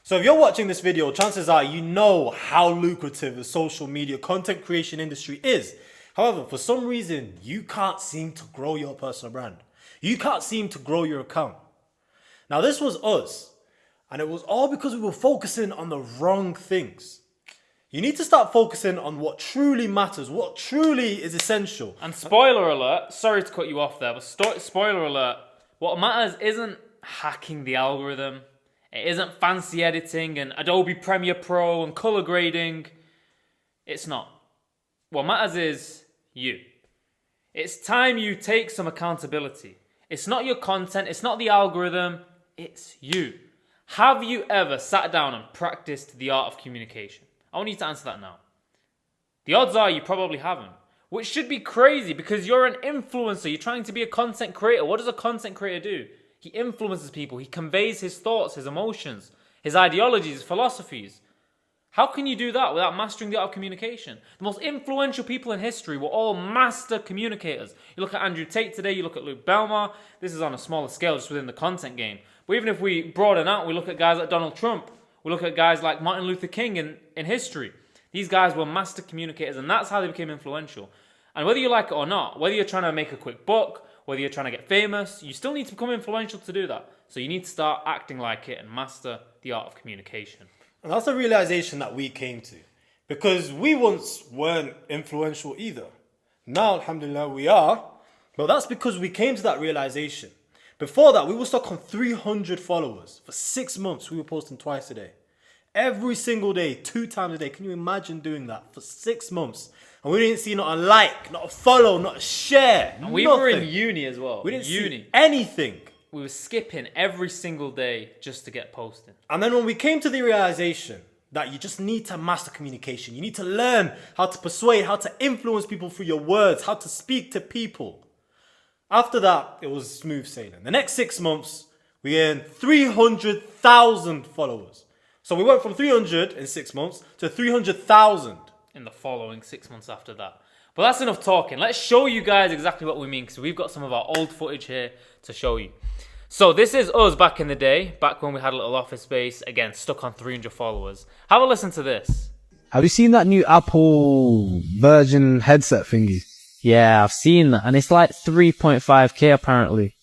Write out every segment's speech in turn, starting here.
So if you're watching this video, chances are you know how lucrative the social media content creation industry is. However, for some reason, you can't seem to grow your personal brand. You can't seem to grow your account. Now, this was us, and it was all because we were focusing on the wrong things. You need to start focusing on what truly matters, what truly is essential. And spoiler alert, sorry to cut you off there, but spoiler alert, what matters isn't hacking the algorithm. It isn't fancy editing and Adobe Premiere Pro and color grading. It's not. What matters is you. It's time you take some accountability. It's not your content, it's not the algorithm, it's you. Have you ever sat down and practiced the art of communication? I want you to answer that now. The odds are you probably haven't, which should be crazy because you're an influencer. You're trying to be a content creator. What does a content creator do? He influences people. He conveys his thoughts, his emotions, his ideologies, his philosophies. How can you do that without mastering the art of communication? The most influential people in history were all master communicators. You look at Andrew Tate today, you look at Luke Belmar. This is on a smaller scale, just within the content game. But even if we broaden out, we look at guys like Donald Trump. We look at guys like Martin Luther King in history. These guys were master communicators, and that's how they became influential. And whether you like it or not, whether you're trying to make a quick buck, whether you're trying to get famous, you still need to become influential to do that. So you need to start acting like it and master the art of communication. And that's the realization that we came to. Because we once weren't influential either. Now, alhamdulillah, we are. But that's because we came to that realization. Before that, we were stuck on 300 followers. For 6 months, we were posting twice a day. Every single day, 2 times a day. Can you imagine doing that for 6 months? And we didn't see not a like, not a follow, not a share. And we were in uni as well. We didn't see anything. We were skipping every single day just to get posted. And then when we came to the realization that you just need to master communication, you need to learn how to persuade, how to influence people through your words, how to speak to people. After that, it was smooth sailing. The next 6 months, we earned 300,000 followers. So we went from 300 in 6 months to 300,000 in the following 6 months after that. But that's enough talking. Let's show you guys exactly what we mean, because we've got some of our old footage here to show you. So this is us back in the day, back when we had a little office space, again, stuck on 300 followers. Have a listen to this. Have you seen that new Apple Virgin headset thingy? Yeah, I've seen that, and it's like 3.5k apparently.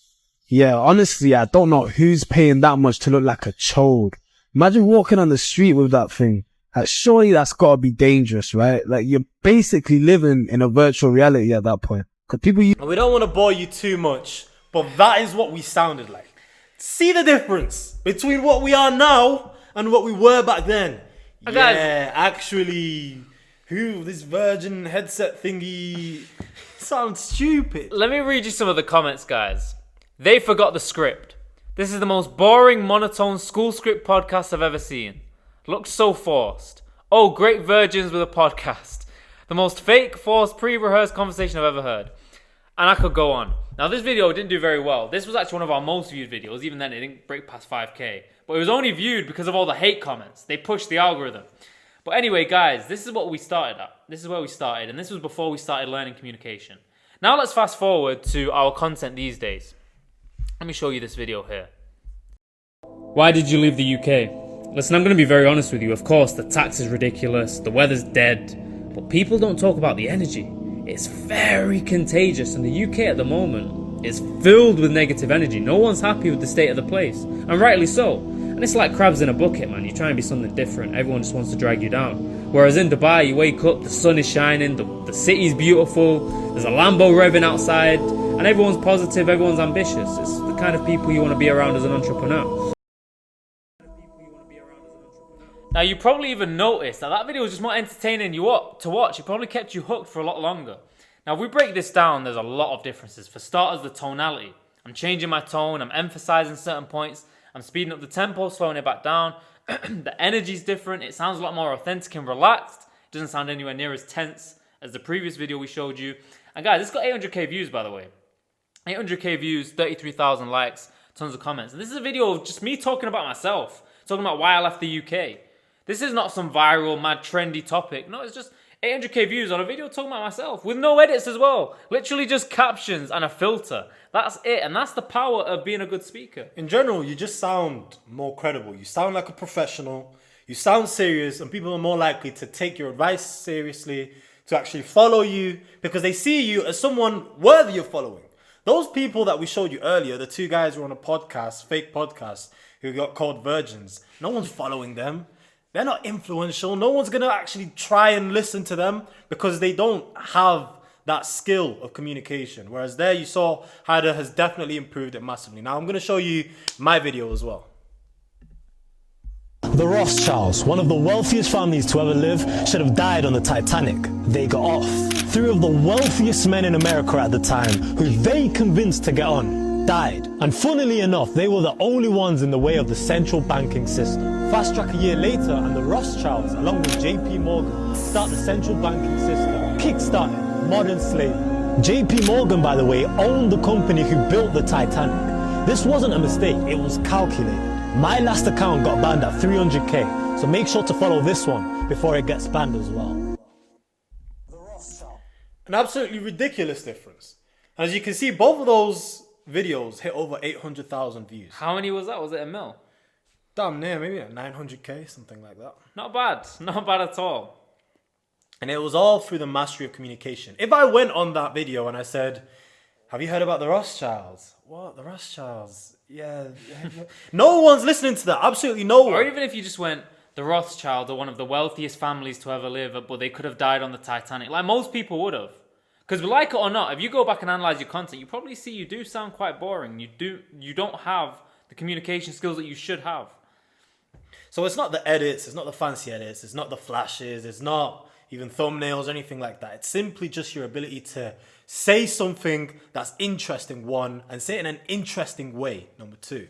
Yeah, honestly, I don't know who's paying that much to look like a chode. Imagine walking on the street with that thing. Like, surely that's gotta be dangerous, right? Like, you're basically living in a virtual reality at that point. Cause people use... We don't want to bore you too much, but that is what we sounded like. See the difference between what we are now and what we were back then. Yeah, actually, this Virgin headset thingy sounds stupid. Let me read you some of the comments, guys. They forgot the script. This is the most boring, monotone school script podcast I've ever seen. Looks so forced. Oh, great virgins with a podcast. The most fake, forced, pre-rehearsed conversation I've ever heard. And I could go on. Now, this video didn't do very well. This was actually one of our most viewed videos. Even then, it didn't break past 5k. But it was only viewed because of all the hate comments. They pushed the algorithm. But anyway, guys, this is what we started at. This is where we started. And this was before we started learning communication. Now, let's fast forward to our content these days. Let me show you this video here. Why did you leave the UK? Listen, I'm going to be very honest with you. Of course, the tax is ridiculous, the weather's dead, but people don't talk about the energy. It's very contagious, and the UK at the moment is filled with negative energy. No one's happy with the state of the place, and rightly so. And it's like crabs in a bucket, man. You try and be something different, everyone just wants to drag you down. Whereas in Dubai, you wake up, the sun is shining, the city's beautiful, there's a Lambo revving outside, and everyone's positive, everyone's ambitious. It's the kind of people you want to be around as an entrepreneur. Now, you probably even noticed that video was just more entertaining to watch. It probably kept you hooked for a lot longer. Now, if we break this down, there's a lot of differences. For starters, the tonality. I'm changing my tone. I'm emphasizing certain points. I'm speeding up the tempo, slowing it back down. The energy's different. It sounds a lot more authentic and relaxed. It doesn't sound anywhere near as tense as the previous video we showed you. And guys, it's got 800k views, by the way. 800k views, 33,000 likes, tons of comments. And this is a video of just me talking about myself, talking about why I left the UK. This is not some viral, mad, trendy topic. No, it's just 800k views on a video talking about myself with no edits as well. Literally just captions and a filter. That's it. And that's the power of being a good speaker. In general, you just sound more credible. You sound like a professional. You sound serious, and people are more likely to take your advice seriously, to actually follow you, because they see you as someone worthy of following. Those people that we showed you earlier, the two guys who were on a podcast, fake podcast, who got called virgins, no one's following them. They're not influential. No one's going to actually try and listen to them because they don't have that skill of communication. Whereas there you saw Haider has definitely improved it massively. Now I'm going to show you my video as well. The Rothschilds, one of the wealthiest families to ever live, should have died on the Titanic. They got off. Three of the wealthiest men in America at the time, who they convinced to get on, died. And funnily enough, they were the only ones in the way of the central banking system. Fast track a year later, and the Rothschilds, along with JP Morgan, start the central banking system, kickstarting modern slavery. JP Morgan, by the way, owned the company who built the Titanic. This wasn't a mistake, it was calculated. My last account got banned at 300k, so make sure to follow this one before it gets banned as well. An absolutely ridiculous difference. As you can see, both of those videos hit over 800,000 views. How many was that? Was it a mil? Damn near, maybe like 900k, something like that. Not bad. Not bad at all. And it was all through the mastery of communication. If I went on that video and I said, have you heard about the Rothschilds? What? The Rothschilds? Yeah. No one's listening to that. Absolutely no one. Or even if you just went, the Rothschilds are one of the wealthiest families to ever live, but they could have died on the Titanic. Like most people would have. Because like it or not, if you go back and analyze your content, you probably see you do sound quite boring. You don't have the communication skills that you should have. So it's not the edits, it's not the fancy edits, it's not the flashes, it's not even thumbnails or anything like that. It's simply just your ability to say something that's interesting, one, and say it in an interesting way, number two.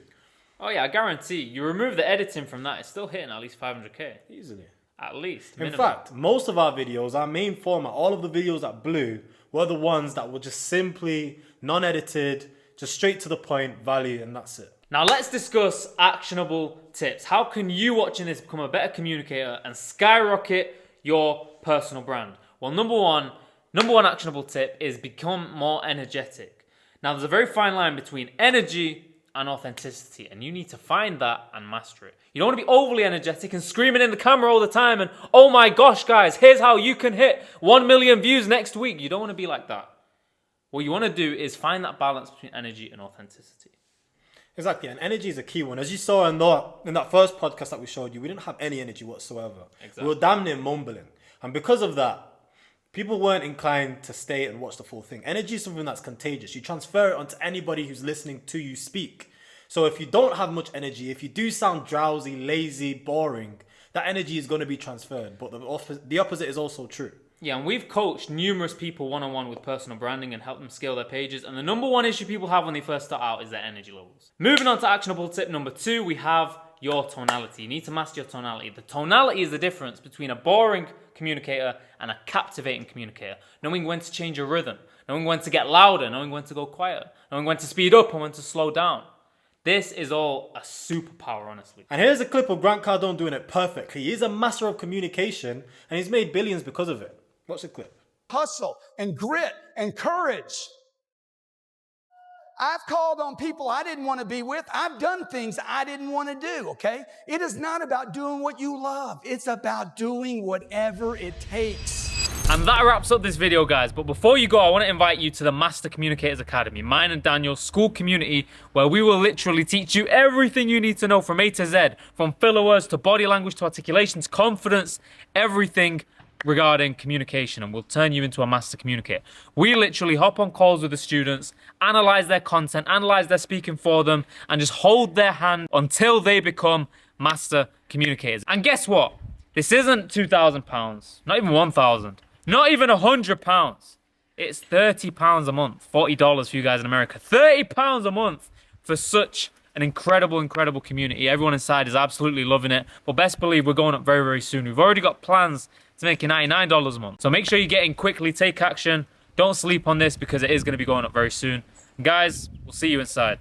Oh yeah, I guarantee you remove the editing from that, it's still hitting at least 500k. Easily. At least. In minimum. fact, most of our videos, our main format, all of the videos that blew were the ones that were just simply non-edited, just straight to the point, value, and that's it. Now let's discuss actionable tips. How can you watching this become a better communicator and skyrocket your personal brand? Well, number one actionable tip is become more energetic. Now there's a very fine line between energy and authenticity, and you need to find that and master it. You don't want to be overly energetic and screaming in the camera all the time and, oh my gosh guys, here's how you can hit 1 million views next week. You don't want to be like that. What you want to do is find that balance between energy and authenticity. Exactly, and energy is a key one. As you saw in that first podcast that we showed you, we didn't have any energy whatsoever. Exactly. We were damn near mumbling. And because of that, people weren't inclined to stay and watch the full thing. Energy is something that's contagious. You transfer it onto anybody who's listening to you speak. So if you don't have much energy, if you do sound drowsy, lazy, boring, that energy is going to be transferred. But the opposite is also true. Yeah, and we've coached numerous people one-on-one with personal branding and helped them scale their pages. And the number one issue people have when they first start out is their energy levels. Moving on to actionable tip number 2, we have your tonality. You need to master your tonality. The tonality is the difference between a boring communicator and a captivating communicator. Knowing when to change your rhythm, knowing when to get louder, knowing when to go quieter, knowing when to speed up and when to slow down. This is all a superpower, honestly. And here's a clip of Grant Cardone doing it perfectly. He's a master of communication and he's made billions because of it. Watch the clip. Hustle and grit and courage. I've called on people I didn't want to be with. I've done things I didn't want to do, okay? It is not about doing what you love. It's about doing whatever it takes. And that wraps up this video, guys. But before you go, I want to invite you to the Master Communicators Academy, mine and Daniel's school community, where we will literally teach you everything you need to know from A to Z, from filler words to body language to articulations, confidence, everything regarding communication, and we'll turn you into a master communicator. We literally hop on calls with the students, analyze their content, analyze their speaking for them, and just hold their hand until they become master communicators. And guess what? This isn't £2,000, not even 1,000, not even £100. It's £30 a month, $40 for you guys in America. £30 a month for such an incredible community. Everyone inside is absolutely loving it. But best believe we're going up very, very soon. We've already got plans to make it $99 a month. So make sure you get in quickly, take action. Don't sleep on this because it is going to be going up very soon. Guys, we'll see you inside.